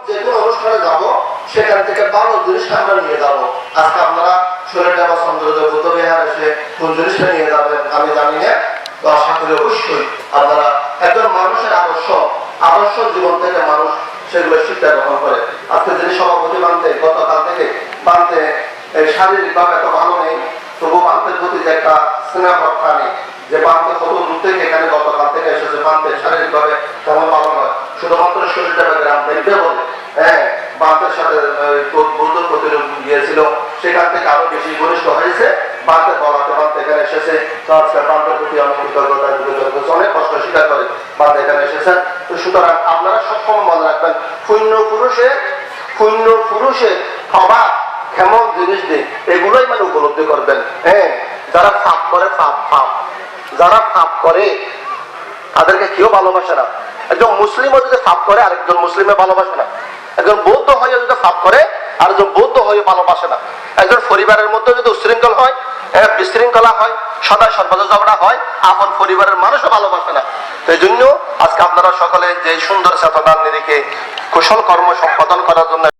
যে কোনো অনুষ্ঠানে যাব সেখান থেকে ভালো জিনিসটা আমরা নিয়ে যাব। আজকে আপনারা শরীরটা বা চন্দ্রদেব বুদ্ধবিহার এসে কোন জিনিসটা নিয়ে যাবেন আমি জানি না, তো আশা করি অবশ্যই আপনারা একজন মানুষের আদর্শ জীবন থেকে মানুষ সেগুলো শিক্ষা গ্রহণ করে। আজকে যিনি সভাপতি বানতে গতকাল থেকে বানতে শারীরিকভাবে এত ভালো নেই, তবু বানতের প্রতি যে একটা স্নেহ নেই, যে বানতে কত দূর থেকে এখানে গতকাল থেকে এসেছে, বানতে শারীরিকভাবে তেমন ভালো নয়, শুধুমাত্র শরীরটা গ্রাম দেখবে বলে বান্তের সাথে বৌদ্ধ প্রতিরোধ গিয়েছিল, সেখান থেকে আরো বেশি ঘনিষ্ঠ হয়েছে, বান্তে বলাতে বান্তে এখানে এসেছে। তো আজকে বান্তের প্রতি অনেক কৃতজ্ঞতা অনেক কষ্ট স্বীকার করে বান্তে এখানে এসেছেন। তো সুতরাং আপনারা সবসময় মনে রাখবেন, শূন্য পুরুষে অবাক কেমন জিনিস দিই, এগুলোই মানে উপলব্ধি করবেন। যারা পাপ করে যারা পাপ করে তাদেরকে কেউ ভালোবাসে না। একজন মুসলিমও যদি পাপ করে আরেকজন মুসলিমে ভালোবাসে না। একজন বৌদ্ধ হয়ে যদি পাপ করে আরেকজন বৌদ্ধ হয়ে ভালোবাসে না। একজন পরিবারের মধ্যে যদি উশৃঙ্খল হয়, বিশৃঙ্খলা হয়, সদা সর্বদা ঝগড়া হয়, আপন পরিবারের মানুষও ভালোবাসে না। তো এই জন্য আজকে আপনারা সকলে যে সুন্দর চেতনার নিরিখে কুশল কর্ম সম্পাদন করার জন্য